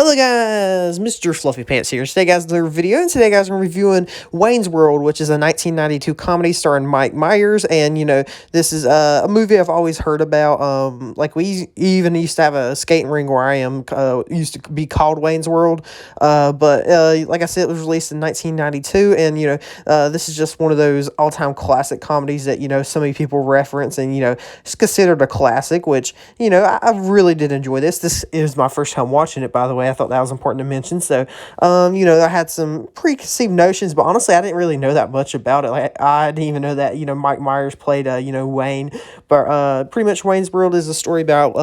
Hello guys, Mr. Fluffy Pants here. Today guys, another video, and today guys, I'm reviewing Wayne's World, which is a 1992 comedy starring Mike Myers, and this is a movie I've always heard about. Like we even used to have a skating ring where I am, used to be called Wayne's World, but like I said, it was released in 1992, and this is just one of those all-time classic comedies that so many people reference, and it's considered a classic, which I really did enjoy this. This is my first time watching it, by the way. I thought that was important to mention. So, I had some preconceived notions, but honestly, I didn't really know that much about it. Like, I didn't even know that, Mike Myers played, Wayne. But pretty much Wayne's World is a story about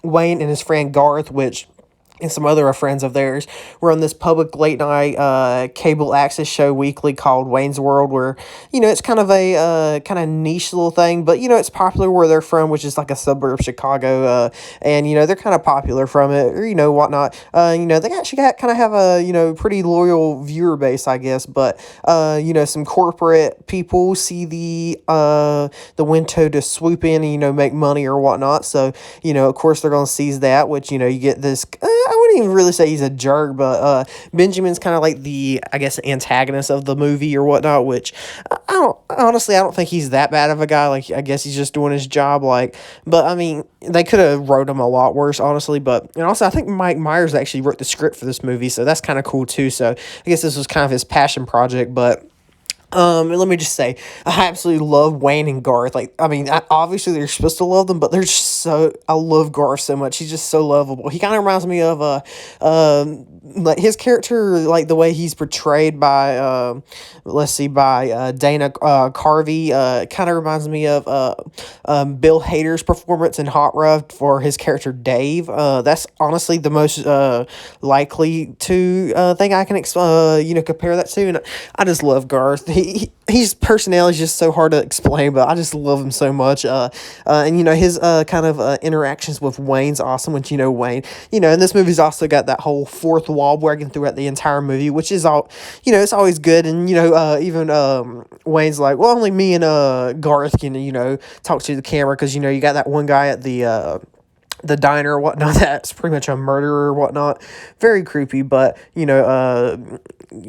Wayne and his friend Garth, which and some other friends of theirs were on this public late night cable access show weekly called Wayne's World, where it's kind of a kind of niche little thing, but it's popular where they're from, which is like a suburb of Chicago, and they're kind of popular from it, or whatnot. They actually kind of have a pretty loyal viewer base, I guess, but some corporate people see the window to swoop in and make money or whatnot, so of course they're gonna seize that, which you get this. I wouldn't even really say he's a jerk, but Benjamin's kind of like the, I guess, antagonist of the movie or whatnot, which I don't think he's that bad of a guy. Like, I guess he's just doing his job, but I mean, they could have wrote him a lot worse, honestly, and also I think Mike Myers actually wrote the script for this movie, so that's kind of cool too, so I guess this was kind of his passion project, but let me just say, I absolutely love Wayne and Garth. Like, I mean, obviously they're supposed to love them, but I love Garth so much. He's just so lovable. He kind of reminds me of, like his character, like the way he's portrayed by, Dana Carvey, kind of reminds me of, Bill Hader's performance in Hot Rod for his character Dave. That's honestly the most, likely to, thing I can, compare that to, and I just love Garth. His personality is just so hard to explain, but I just love him so much. And his kind of interactions with Wayne's awesome. Which Wayne, and this movie's also got that whole fourth wall breaking throughout the entire movie, which is all it's always good. And even Wayne's like, well, only me and Garth can talk to the camera, because you got that one guy at the diner or whatnot that's pretty much a murderer or whatnot. Very creepy, but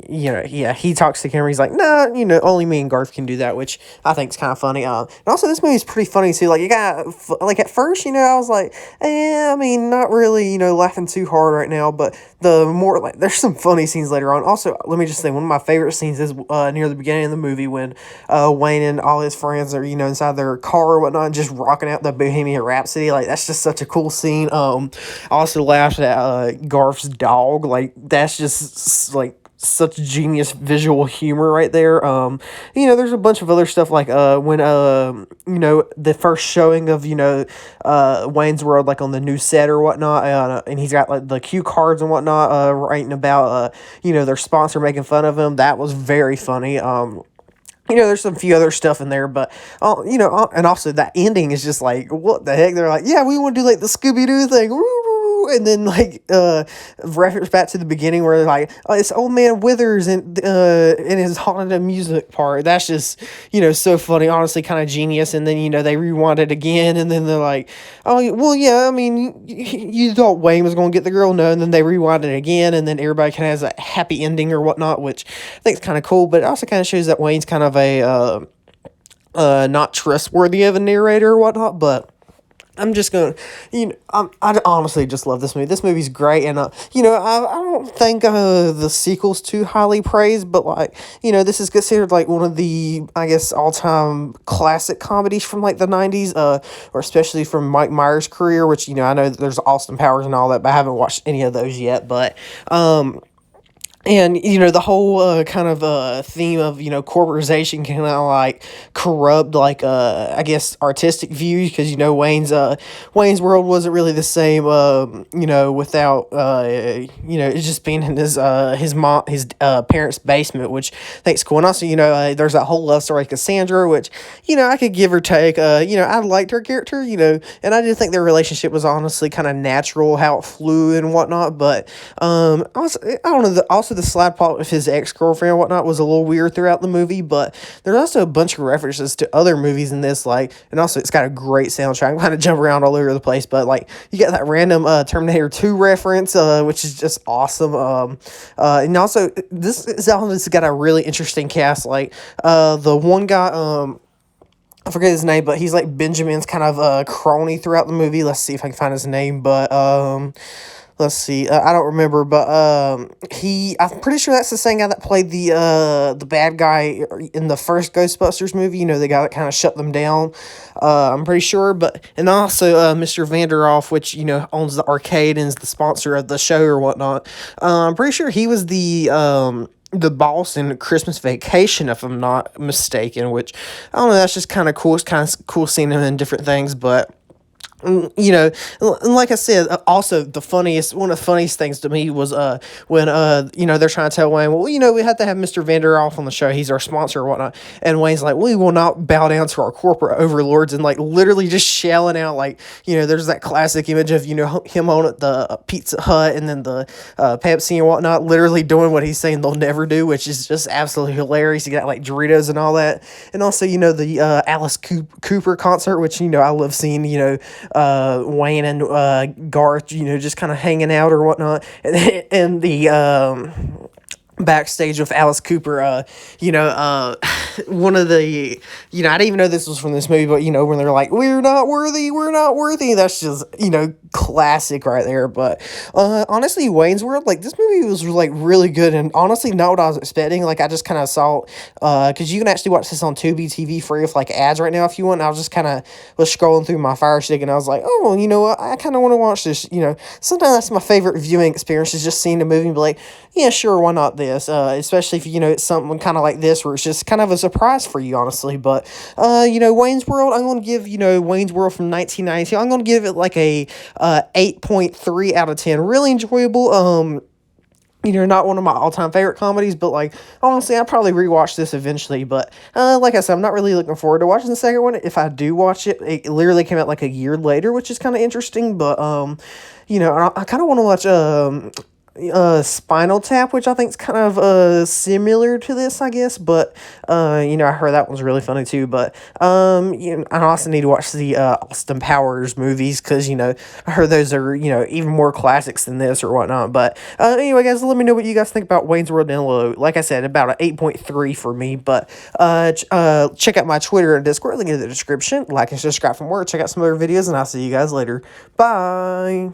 yeah, he talks to the camera. He's like, nah, only me and Garth can do that, which I think is kind of funny. And also this movie is pretty funny too. Like, you got like at first, I was like, I mean, not really, laughing too hard right now, but the more like there's some funny scenes later on. Also, let me just say, one of my favorite scenes is near the beginning of the movie when Wayne and all his friends are inside their car or whatnot, just rocking out the Bohemian Rhapsody. Like, that's just such a cool scene. I also laughed at Garth's dog. Like, that's just like such genius visual humor right there. There's a bunch of other stuff, like when the first showing of Wayne's World, like on the new set or whatnot, and he's got like the cue cards and whatnot, writing about their sponsor making fun of him. That was very funny. There's some few other stuff in there, but, and also that ending is just like, what the heck? They're like, yeah, we want to do like the Scooby-Doo thing. And then reference back to the beginning where they're like, oh, it's Old Man Withers and in his haunted amusement park. That's just, so funny, honestly, kind of genius. And then, they rewind it again, and then they're like, oh, well, yeah, I mean, you thought Wayne was going to get the girl, no, and then they rewind it again, and then everybody kind of has a happy ending or whatnot, which I think is kind of cool, but it also kind of shows that Wayne's kind of a not trustworthy of a narrator or whatnot, but I'm just gonna, I honestly just love this movie. This movie's great, and I don't think the sequel's too highly praised, but this is considered like one of the, I guess, all-time classic comedies from like the 90s, or especially from Mike Myers' career, which I know that there's Austin Powers and all that, but I haven't watched any of those yet, but and, the whole kind of theme of, corporatization can kind of like corrupt, like, I guess, artistic views, because, Wayne's World wasn't really the same, without, it just being in his parents' basement, which I think is cool. And also, there's that whole love story, Cassandra, which, I could give or take. I liked her character, and I did think their relationship was honestly kind of natural, how it flew and whatnot, but, also, I don't know, also the slide plot with his ex-girlfriend and whatnot was a little weird throughout the movie, but there's also a bunch of references to other movies in this, like, and also it's got a great soundtrack. I'm kind of jump around all over the place, but like you get that random Terminator 2 reference, which is just awesome. And also this album has got a really interesting cast. Like the one guy, I forget his name, but he's like Benjamin's kind of crony throughout the movie. Let's see if I can find his name, but let's see. I don't remember, but I'm pretty sure that's the same guy that played the bad guy in the first Ghostbusters movie. You know, the guy that kind of shut them down. I'm pretty sure, and also Mr. Vanderoff, which you know owns the arcade and is the sponsor of the show or whatnot. I'm pretty sure he was the boss in Christmas Vacation, if I'm not mistaken. Which I don't know. That's just kind of cool. It's kind of cool seeing him in different things, but. You know, and like I said, also one of the funniest things to me was when you know they're trying to tell Wayne, well, you know, we have to have Mr. Vanderoff on the show, he's our sponsor or whatnot, and Wayne's like, we will not bow down to our corporate overlords, and like literally just shelling out, like, you know, there's that classic image of, you know, him on at the Pizza Hut and then the Pepsi and whatnot, literally doing what he's saying they'll never do, which is just absolutely hilarious. You got like Doritos and all that, and also, you know, the Alice Cooper concert, which, you know, I love seeing, you know, Wayne and Garth, you know, just kind of hanging out or whatnot, and the backstage with Alice Cooper, you know, one of the, you know, I didn't even know this was from this movie, but, you know, when they're like, we're not worthy, that's just, you know, classic right there. But, honestly, Wayne's World, like, this movie was, like, really good, and honestly, not what I was expecting. Like, I just kind of saw, because you can actually watch this on Tubi TV free with, like, ads right now if you want. I was just kind of, was scrolling through my Fire Stick, and I was like, oh, you know what, I kind of want to watch this, you know. Sometimes that's my favorite viewing experience, is just seeing a movie and be like, yeah, sure, why not this? Especially if, you know, it's something kind of like this where it's just kind of a surprise for you, honestly. But, you know, Wayne's World, I'm going to give, you know, Wayne's World from 1992, I'm going to give it like a 8.3 out of 10. Really enjoyable. You know, not one of my all-time favorite comedies, but, like, honestly, I'll probably rewatch this eventually, but, like I said, I'm not really looking forward to watching the second one. If I do watch it, it literally came out, like, a year later, which is kind of interesting, but, you know, I kind of want to watch, Spinal Tap, which I think is kind of similar to this, I guess, but you know, I heard that one's really funny too. But you know, I also need to watch the Austin Powers movies, because, you know, I heard those are, you know, even more classics than this or whatnot. But anyway, guys, let me know what you guys think about Wayne's World down below. Like I said, about an 8.3 for me. But check out my Twitter and Discord, link in the description. Like and subscribe for more. Check out some other videos, and I'll see you guys later. Bye.